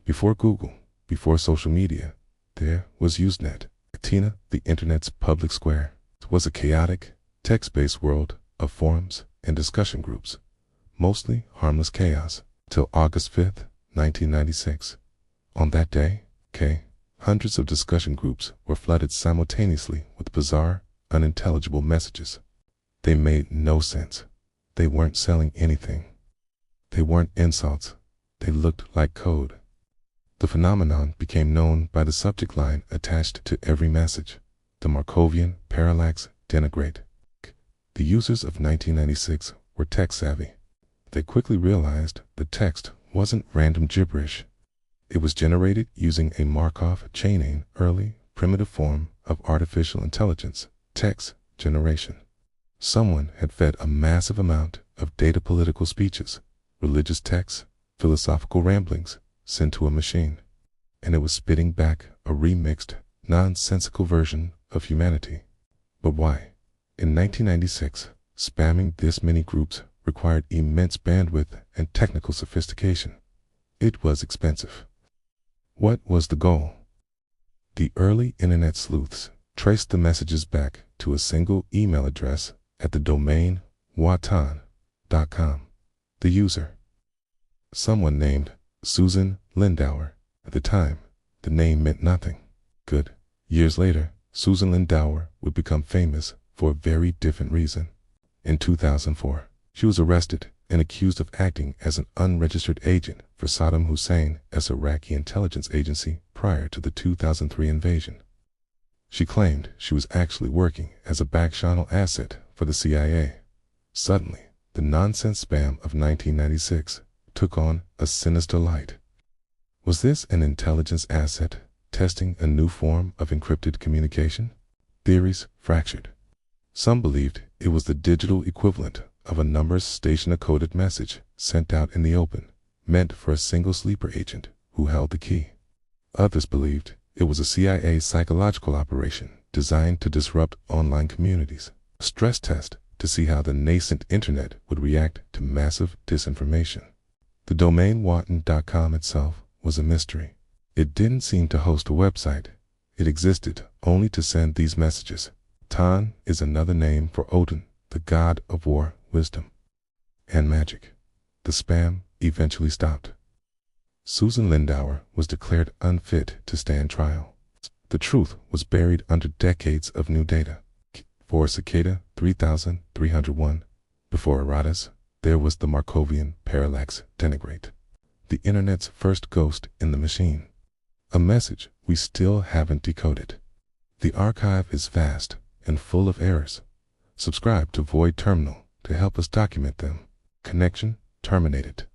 Before Google, before social media, there was Usenet. Tina, the internet's public square, was a chaotic, text-based world of forums and discussion groups, mostly harmless chaos, till August 5th, 1996. On that day, hundreds of discussion groups were flooded simultaneously with bizarre, unintelligible messages. They made no sense. They weren't selling anything. They weren't insults. They looked like code. The phenomenon became known by the subject line attached to every message, the Markovian Parallax Denigrate. The users of 1996 were tech-savvy. They quickly realized the text wasn't random gibberish. It was generated using a Markov chaining, early, primitive form of artificial intelligence, text generation. Someone had fed a massive amount of data political speeches, religious texts, philosophical ramblings, sent to a machine, and it was spitting back a remixed, nonsensical version of humanity. But why? In 1996, spamming this many groups required immense bandwidth and technical sophistication. It was expensive. What was the goal? The early internet sleuths traced the messages back to a single email address at the domain watan.com. The user, someone named Susan Lindauer. At the time, the name meant nothing. Good. Years later, Susan Lindauer would become famous for a very different reason. In 2004, she was arrested and accused of acting as an unregistered agent for Saddam Hussein's Iraqi intelligence agency prior to the 2003 invasion. She claimed she was actually working as a back-channel asset for the CIA. Suddenly, the nonsense spam of 1996 took on a sinister light. Was this an intelligence asset testing a new form of encrypted communication? Theories fractured. Some believed it was the digital equivalent of a numbers station-coded message sent out in the open, meant for a single sleeper agent who held the key. Others believed it was a CIA psychological operation designed to disrupt online communities, a stress test to see how the nascent internet would react to massive disinformation. The domain watan.com itself was a mystery. It didn't seem to host a website. It existed only to send these messages. Tan is another name for Odin, the god of war, wisdom, and magic. The spam eventually stopped. Susan Lindauer was declared unfit to stand trial. The truth was buried under decades of new data. For Cicada 3301, before Eratus, there was the Markovian Parallax Denigrate, the internet's first ghost in the machine. A message we still haven't decoded. The archive is vast and full of errors. Subscribe to Void Terminal to help us document them. Connection terminated.